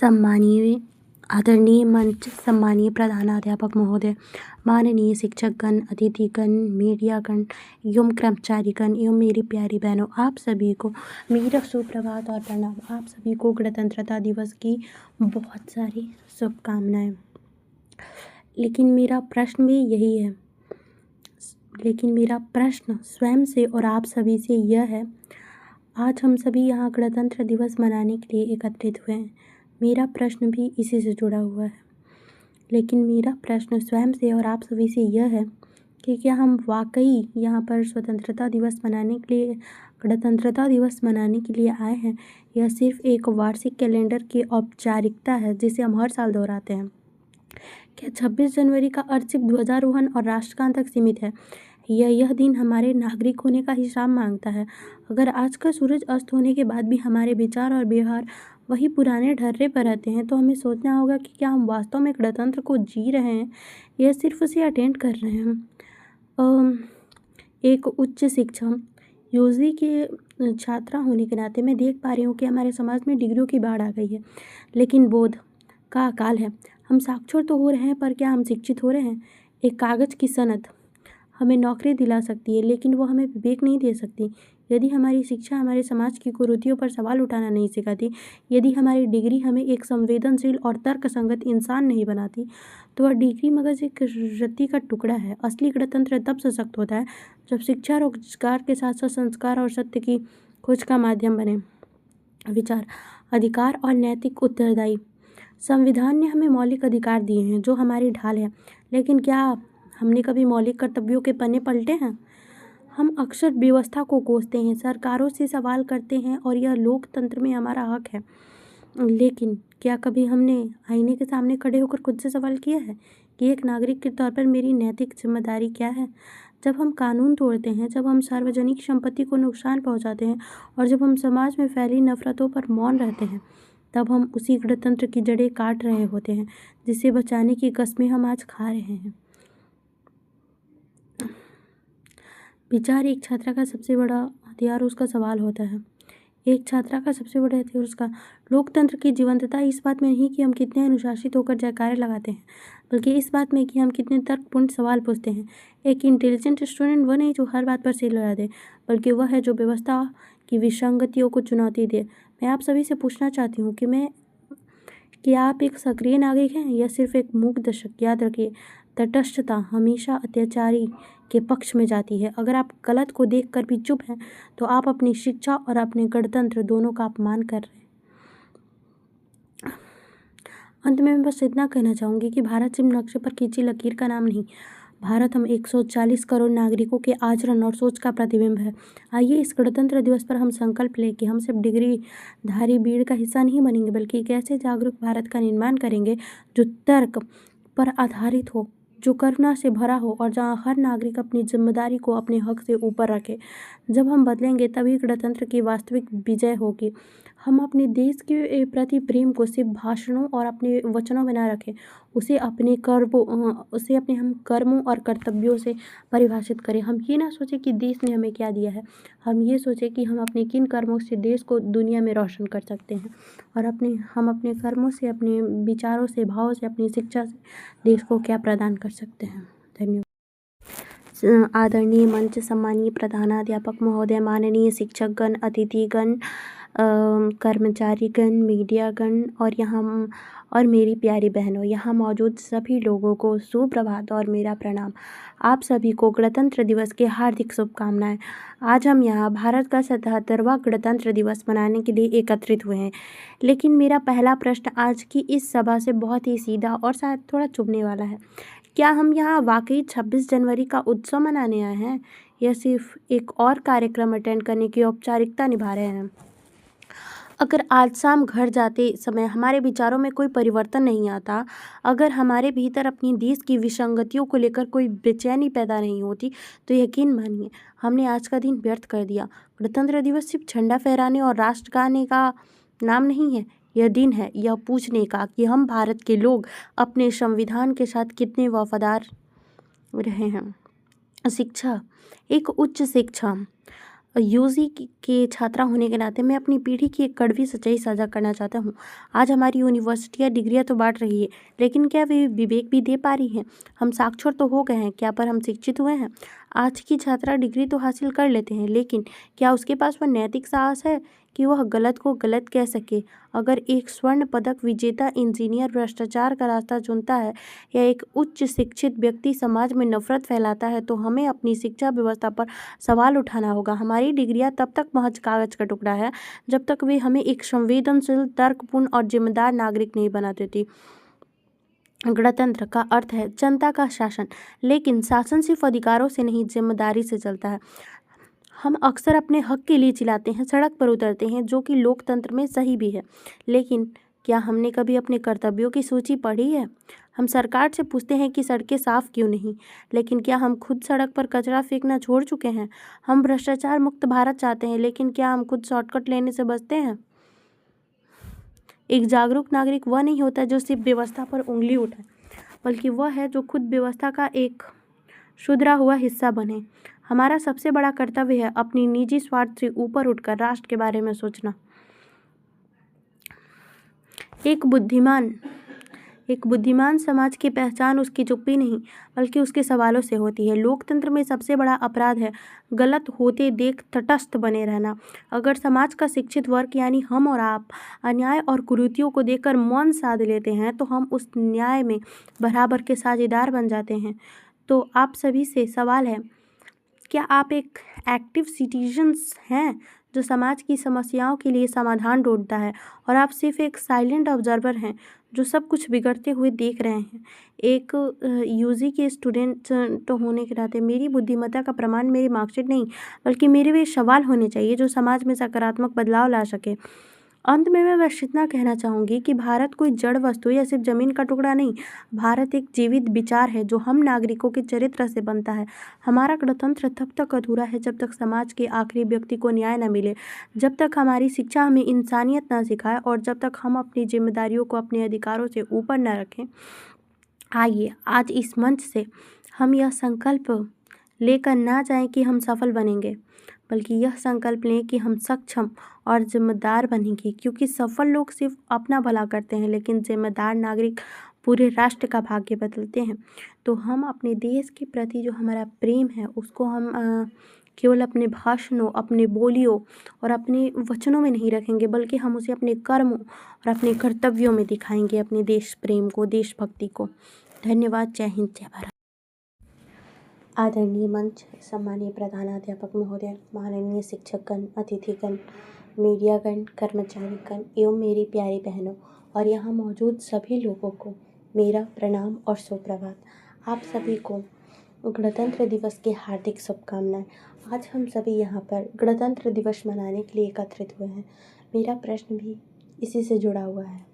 सम्मानीय आदरणीय मंच, सम्मानीय प्रधानाध्यापक महोदय, माननीय शिक्षकगण, अतिथिगण, मीडियागण एवं कर्मचारीगण एवं मेरी प्यारी बहनों, आप सभी को मेरा सुप्रभात और प्रणाम। आप सभी को गणतंत्रता दिवस की बहुत सारी शुभकामनाएं। लेकिन मेरा प्रश्न भी यही है, मेरा प्रश्न स्वयं से और आप सभी से यह है, आज हम सभी यहाँ गणतंत्र दिवस मनाने के लिए एकत्रित हुए हैं। मेरा प्रश्न भी इसी से जुड़ा हुआ है। लेकिन मेरा प्रश्न स्वयं से और आप सभी से यह है कि क्या हम वाकई यहाँ पर स्वतंत्रता दिवस मनाने के लिए, गणतंत्रता दिवस मनाने के लिए आए हैं, या सिर्फ एक वार्षिक कैलेंडर की औपचारिकता है जिसे हम हर साल दोहराते हैं। क्या 26 जनवरी का अर्थ सिर्फ ध्वजारोहण और राष्ट्रगान तक सीमित है, या यह दिन हमारे नागरिक होने का हिसाब मांगता है? अगर आज का सूरज अस्त होने के बाद भी हमारे विचार और व्यवहार वही पुराने ढर्रे पर रहते हैं, तो हमें सोचना होगा कि क्या हम वास्तव में गणतंत्र को जी रहे हैं या सिर्फ उसे अटेंड कर रहे हैं। एक उच्च शिक्षा यूजी के छात्रा होने के नाते मैं देख पा रही हूँ कि हमारे समाज में डिग्रियों की बाढ़ आ गई है, लेकिन बोध का अकाल है। हम साक्षर तो हो रहे हैं, पर क्या हम शिक्षित हो रहे हैं? एक कागज़ की सनद हमें नौकरी दिला सकती है, लेकिन वो हमें विवेक नहीं दे सकती। यदि हमारी शिक्षा हमारे समाज की कुरीतियों पर सवाल उठाना नहीं सिखाती, यदि हमारी डिग्री हमें एक संवेदनशील और तर्कसंगत इंसान नहीं बनाती, तो वह डिग्री मगज एक रत्ती का टुकड़ा है। असली गणतंत्र तब सशक्त होता है जब शिक्षा और रोजगार के साथ साथ संस्कार और सत्य की खोज का माध्यम बने। विचार, अधिकार और नैतिक उत्तरदायी। संविधान ने हमें मौलिक अधिकार दिए हैं जो हमारी ढाल है, लेकिन क्या हमने कभी मौलिक कर्तव्यों के पन्ने पलटे हैं? हम अक्सर व्यवस्था को कोसते हैं, सरकारों से सवाल करते हैं, और यह लोकतंत्र में हमारा हक है। लेकिन क्या कभी हमने आईने के सामने खड़े होकर खुद से सवाल किया है कि एक नागरिक के तौर पर मेरी नैतिक जिम्मेदारी क्या है? जब हम कानून तोड़ते हैं, जब हम सार्वजनिक संपत्ति को नुकसान पहुंचाते हैं, और जब हम समाज में फैली नफरतों पर मौन रहते हैं, तब हम उसी गणतंत्र की जड़ें काट रहे होते हैं जिसे बचाने की कस्में हम आज खा रहे हैं। विचार, एक छात्रा का सबसे बड़ा हथियार उसका सवाल होता है। एक छात्रा का सबसे बड़ा हथियार उसका लोकतंत्र की जीवंतता इस बात में नहीं कि हम कितने अनुशासित होकर जयकारे लगाते हैं, बल्कि इस बात में कि हम कितने तर्कपूर्ण सवाल पूछते हैं। एक इंटेलिजेंट स्टूडेंट वह नहीं जो हर बात पर सिर लगा दे, बल्कि वह है जो व्यवस्था की विसंगतियों को चुनौती दे। मैं आप सभी से पूछना चाहती हूँ कि आप एक सक्रिय नागरिक हैं या सिर्फ एक मूक दर्शक? याद रखिए, तटस्थता हमेशा अत्याचारी के पक्ष में जाती है। अगर आप गलत को देखकर भी चुप हैं, तो आप अपनी शिक्षा और अपने गणतंत्र दोनों का अपमान कर रहे हैं। अंत में मैं बस इतना कहना चाहूँगी कि भारत सिर्फ नक्शे पर खींची लकीर का नाम नहीं, भारत हम 140 करोड़ नागरिकों के आचरण और सोच का प्रतिबिंब है। आइए इस गणतंत्र दिवस पर हम संकल्प लें कि हम सिर्फ डिग्रीधारी भीड़ का हिस्सा नहीं बनेंगे, बल्कि एक ऐसे जागरूक भारत का निर्माण करेंगे जो तर्क पर आधारित हो, जो करुणा से भरा हो, और जहाँ हर नागरिक अपनी जिम्मेदारी को अपने हक से ऊपर रखे। जब हम बदलेंगे, तभी गणतंत्र की वास्तविक विजय होगी। हम अपने देश के प्रति प्रेम को सिर्फ भाषणों और अपने वचनों में न रखें, उसे अपने हम कर्मों और कर्तव्यों से परिभाषित करें। हम ये ना सोचें कि देश ने हमें क्या दिया है, हम ये सोचें कि हम अपने किन कर्मों से देश को दुनिया में रोशन कर सकते हैं, और हम अपने कर्मों से, अपने विचारों से, भावों से, अपनी शिक्षा से देश को क्या प्रदान कर सकते हैं। धन्यवाद। आदरणीय मंच, सम्मानीय प्रधानाध्यापक महोदय, माननीय शिक्षकगण, अतिथिगण, कर्मचारीगण, मीडियागण और मेरी प्यारी बहनों, यहाँ मौजूद सभी लोगों को सुप्रभात और मेरा प्रणाम। आप सभी को गणतंत्र दिवस की हार्दिक शुभकामनाएं। आज हम यहाँ भारत का 77वां गणतंत्र दिवस मनाने के लिए एकत्रित हुए हैं, लेकिन मेरा पहला प्रश्न आज की इस सभा से बहुत ही सीधा और शायद थोड़ा चुभने वाला है। क्या हम यहाँ वाकई 26 जनवरी का उत्सव मनाने आए हैं, या सिर्फ एक और कार्यक्रम अटेंड करने की औपचारिकता निभा रहे हैं? अगर आज शाम घर जाते समय हमारे विचारों में कोई परिवर्तन नहीं आता, अगर हमारे भीतर अपनी देश की विसंगतियों को लेकर कोई बेचैनी पैदा नहीं होती, तो यकीन मानिए हमने आज का दिन व्यर्थ कर दिया। गणतंत्र दिवस सिर्फ झंडा फहराने और राष्ट्र गाने का नाम नहीं है, यह दिन है यह पूछने का कि हम भारत के लोग अपने संविधान के साथ कितने वफादार रहे हैं। शिक्षा, एक उच्च शिक्षा यूजी के छात्रा होने के नाते मैं अपनी पीढ़ी की एक कड़वी सच्चाई साझा करना चाहता हूँ। आज हमारी यूनिवर्सिटियाँ डिग्रियाँ तो बांट रही है, लेकिन क्या वे विवेक भी दे पा रही हैं? हम साक्षर तो हो गए हैं, क्या पर हम शिक्षित हुए हैं? आज की छात्रा डिग्री तो हासिल कर लेते हैं, लेकिन क्या उसके पास वह नैतिक साहस है कि वह गलत को गलत कह सके? अगर एक स्वर्ण पदक विजेता इंजीनियर भ्रष्टाचार का रास्ता चुनता है या एक उच्च शिक्षित व्यक्ति समाज में नफरत फैलाता है, तो हमें अपनी शिक्षा व्यवस्था पर सवाल उठाना होगा। हमारी डिग्रियां तब तक महज कागज का टुकड़ा है जब तक वे हमें एक संवेदनशील, तर्कपूर्ण और जिम्मेदार नागरिक नहीं बना देती। गणतंत्र का अर्थ है जनता का शासन, लेकिन शासन सिर्फ अधिकारों से नहीं, जिम्मेदारी से चलता है। हम अक्सर अपने हक के लिए चिल्लाते हैं, सड़क पर उतरते हैं, जो कि लोकतंत्र में सही भी है, लेकिन क्या हमने कभी अपने कर्तव्यों की सूची पढ़ी है? हम सरकार से पूछते हैं कि सड़कें साफ क्यों नहीं, लेकिन क्या हम खुद सड़क पर कचरा फेंकना छोड़ चुके हैं? हम भ्रष्टाचार मुक्त भारत चाहते हैं, लेकिन क्या हम खुद शॉर्टकट लेने से बचते हैं? एक जागरूक नागरिक वह नहीं होता जो सिर्फ व्यवस्था पर उंगली उठाए, बल्कि वह है जो खुद व्यवस्था का एक सुधरा हुआ हिस्सा बने। हमारा सबसे बड़ा कर्तव्य है अपनी निजी स्वार्थ से ऊपर उठकर राष्ट्र के बारे में सोचना। एक बुद्धिमान समाज की पहचान उसकी चुप्पी नहीं, बल्कि उसके सवालों से होती है। लोकतंत्र में सबसे बड़ा अपराध है गलत होते देख तटस्थ बने रहना। अगर समाज का शिक्षित वर्ग यानी हम और आप अन्याय और कुरीतियों को देखकर मौन साध लेते हैं, तो हम उस न्याय में बराबर के साझेदार बन जाते हैं। तो आप सभी से सवाल है, क्या आप एक एक्टिव सिटीजन्स हैं जो समाज की समस्याओं के लिए समाधान ढूंढता है, और आप सिर्फ एक साइलेंट ऑब्जर्वर हैं जो सब कुछ बिगड़ते हुए देख रहे हैं? एक यूजी के स्टूडेंट तो होने के नाते मेरी बुद्धिमत्ता का प्रमाण मेरी मार्कशीट नहीं, बल्कि मेरे वे सवाल होने चाहिए जो समाज में सकारात्मक बदलाव ला सके। अंत में मैं बस इतना कहना चाहूँगी कि भारत कोई जड़ वस्तु या सिर्फ जमीन का टुकड़ा नहीं, भारत एक जीवित विचार है जो हम नागरिकों के चरित्र से बनता है। हमारा गणतंत्र तब तक अधूरा है जब तक समाज के आखिरी व्यक्ति को न्याय न मिले, जब तक हमारी शिक्षा हमें इंसानियत न सिखाए, और जब तक हम अपनी जिम्मेदारियों को अपने अधिकारों से ऊपर न रखें। आइए आज इस मंच से हम यह संकल्प लेकर ना जाएं कि हम सफल बनेंगे, बल्कि यह संकल्प लें कि हम सक्षम और जिम्मेदार बनेंगे, क्योंकि सफल लोग सिर्फ अपना भला करते हैं, लेकिन जिम्मेदार नागरिक पूरे राष्ट्र का भाग्य बदलते हैं। तो हम अपने देश के प्रति जो हमारा प्रेम है उसको हम केवल अपने भाषणों, अपने बोलियों और अपने वचनों में नहीं रखेंगे, बल्कि हम उसे अपने कर्मों और अपने कर्तव्यों में दिखाएंगे, अपने देश प्रेम को, देशभक्ति को। धन्यवाद। जय हिंद, जय भारत। आदरणीय मंच, सम्मानीय प्रधानाध्यापक महोदय, माननीय शिक्षकगण, अतिथिगण, मीडियागण, कर्मचारीगण एवं मेरी प्यारी बहनों और यहाँ मौजूद सभी लोगों को मेरा प्रणाम और सुप्रभात। आप सभी को गणतंत्र दिवस की हार्दिक शुभकामनाएं। आज हम सभी यहाँ पर गणतंत्र दिवस मनाने के लिए एकत्रित हुए हैं। मेरा प्रश्न भी इसी से जुड़ा हुआ है।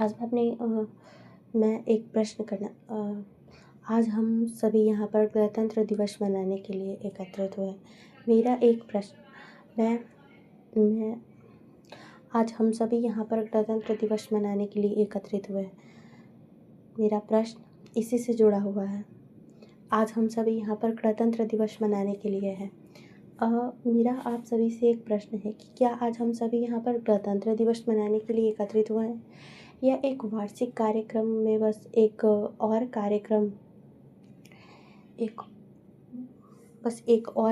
आज मैं एक प्रश्न करना आज हम सभी यहाँ पर गणतंत्र दिवस मनाने के लिए एकत्रित हुए हैं। मेरा एक प्रश्न मैं आज हम सभी यहाँ पर गणतंत्र दिवस मनाने के लिए एकत्रित हुए हैं। मेरा प्रश्न इसी से जुड़ा हुआ है। आज हम सभी यहाँ पर गणतंत्र दिवस मनाने के लिए हैं। मेरा आप सभी से एक प्रश्न है कि क्या आज हम सभी यहाँ पर गणतंत्र दिवस मनाने के लिए एकत्रित हुए हैं, या एक वार्षिक कार्यक्रम में बस एक और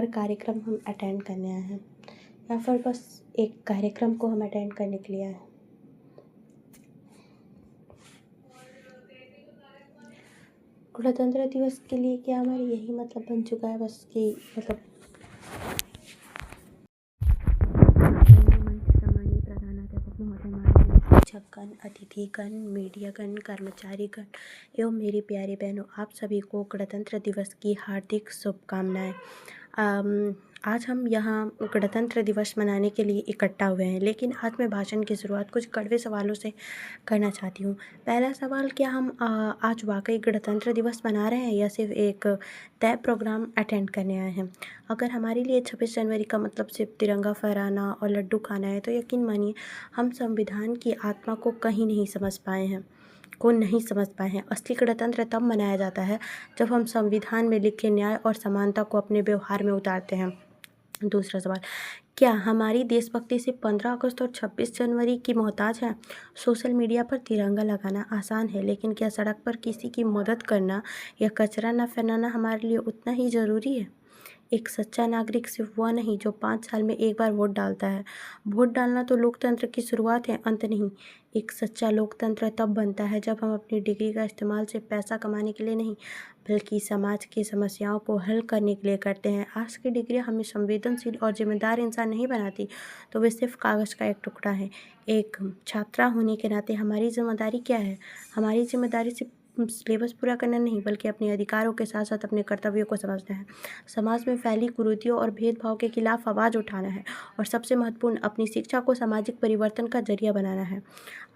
कार्यक्रम हम अटेंड करने आए हैं, या फिर बस एक कार्यक्रम को हम अटेंड करने के लिए आए हैं। गणतंत्र दिवस के लिए क्या हमारी यही मतलब बन चुका है बस कि सम्मानीय प्रधानाध्यापक महोदय, माननीय शिक्षकगण, अतिथिगण, मीडियागण, कर्मचारीगण एवं मेरी प्यारी बहनों, आप सभी को गणतंत्र दिवस की हार्दिक शुभकामनाएं। आज हम यहाँ गणतंत्र दिवस मनाने के लिए इकट्ठा हुए हैं, लेकिन आज मैं भाषण की शुरुआत कुछ कड़वे सवालों से करना चाहती हूँ। पहला सवाल, क्या हम आज वाकई गणतंत्र दिवस मना रहे हैं या सिर्फ एक तय प्रोग्राम अटेंड करने आए हैं? अगर हमारे लिए 26 जनवरी का मतलब सिर्फ तिरंगा फहराना और लड्डू खाना है, तो यकीन मानिए हम संविधान की आत्मा को नहीं समझ पाए हैं। असली गणतंत्र तब मनाया जाता है जब हम संविधान में लिखे न्याय और समानता को अपने व्यवहार में उतारते हैं। दूसरा सवाल, क्या हमारी देशभक्ति सिर्फ 15 अगस्त और 26 जनवरी की मोहताज है? सोशल मीडिया पर तिरंगा लगाना आसान है, लेकिन क्या सड़क पर किसी की मदद करना या कचरा न फैलाना हमारे लिए उतना ही ज़रूरी है? एक सच्चा नागरिक सिर्फ वह नहीं जो 5 साल में एक बार वोट डालता है। वोट डालना तो लोकतंत्र की शुरुआत है, अंत नहीं। एक सच्चा लोकतंत्र तब बनता है जब हम अपनी डिग्री का इस्तेमाल सिर्फ पैसा कमाने के लिए नहीं, बल्कि समाज की समस्याओं को हल करने के लिए करते हैं। आज की डिग्रियां हमें संवेदनशील और जिम्मेदार इंसान नहीं बनाती, तो वे सिर्फ कागज़ का एक टुकड़ा है। एक छात्रा होने के नाते हमारी जिम्मेदारी क्या है? हमारी जिम्मेदारी सिर्फ सिलेबस पूरा करना नहीं, बल्कि अपने अधिकारों के साथ साथ अपने कर्तव्यों को समझना है। समाज में फैली कुरीतियों और भेदभाव के खिलाफ आवाज़ उठाना है, और सबसे महत्वपूर्ण, अपनी शिक्षा को सामाजिक परिवर्तन का जरिया बनाना है।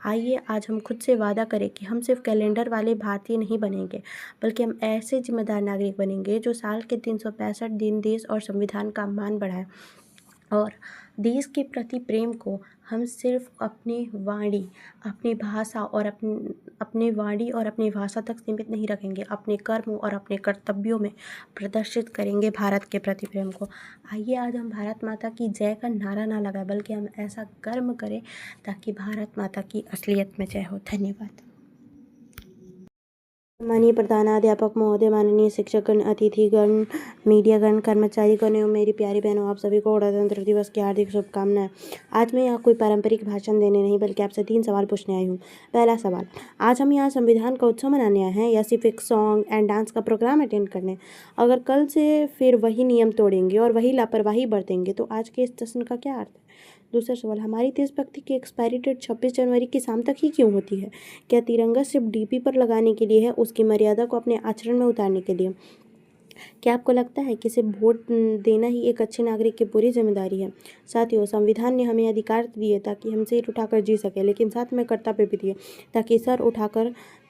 आइए आज हम खुद से वादा करें कि हम सिर्फ कैलेंडर वाले भारतीय नहीं बनेंगे, बल्कि हम ऐसे जिम्मेदार नागरिक बनेंगे जो साल के 365 दिन देश और संविधान का मान बढ़ाए। और देश के प्रति प्रेम को हम सिर्फ अपनी वाणी, अपनी भाषा और अपनी भाषा तक सीमित नहीं रखेंगे, अपने कर्म और अपने कर्तव्यों में प्रदर्शित करेंगे भारत के प्रति प्रेम को। आइए आज हम भारत माता की जय का नारा ना लगाएं, बल्कि हम ऐसा कर्म करें ताकि भारत माता की असलियत में जय हो। धन्यवाद। माननीय प्रधानाध्यापक महोदय, माननीय शिक्षकगण, अतिथिगण, मीडियागण, कर्मचारीगण एवं मेरी प्यारी बहनों, आप सभी को गणतंत्र दिवस की हार्दिक शुभकामनाएं। आज मैं यहाँ कोई पारंपरिक भाषण देने नहीं, बल्कि आपसे 3 सवाल पूछने आई हूँ। पहला सवाल, आज हम यहाँ संविधान का उत्सव मनाने आए हैं या सिर्फ एक सॉन्ग एंड डांस का प्रोग्राम अटेंड करने? अगर कल से फिर वही नियम तोड़ेंगे और वही लापरवाही बरतेंगे तो आज के इस जश्न का क्या अर्थ है? दूसरा सवाल, हमारी देशभक्ति की एक्सपायरी डेट 26 जनवरी की शाम तक ही क्यों होती है? क्या तिरंगा सिर्फ डीपी पर लगाने के लिए है, उसकी मर्यादा को अपने आचरण में उतारने के लिए? क्या आपको लगता है कि सिर्फ वोट देना ही एक अच्छे नागरिक की पूरी जिम्मेदारी है? साथियों, संविधान ने हमें अधिकार दिए ताकि हम सिर उठाकर जी सके, लेकिन साथ में कर्तव्य भी दिए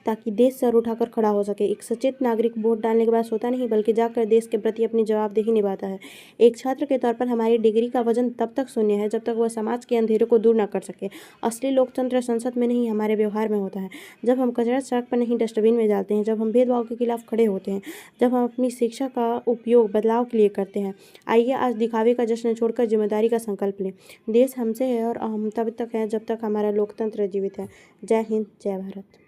ताकि देश सर उठाकर खड़ा हो सके। एक सचेत नागरिक वोट डालने के बाद सोता नहीं, बल्कि जाकर देश के प्रति अपनी जवाबदेही निभाता है। एक छात्र के तौर पर हमारी डिग्री का वजन तब तक शून्य है जब तक वह समाज के अंधेरे को दूर न कर सके। असली लोकतंत्र संसद में नहीं, हमारे व्यवहार में होता है। जब हम कचरा सड़क पर नहीं, डस्टबिन में डालते हैं, जब हम भेदभाव के खिलाफ खड़े होते हैं, जब हम अपनी शिक्षा का उपयोग बदलाव के लिए करते हैं। आइए आज दिखावे का जश्न छोड़कर जिम्मेदारी का संकल्प लें। देश हमसे है और हम तब तक है जब तक हमारा लोकतंत्र जीवित है। जय हिंद, जय भारत।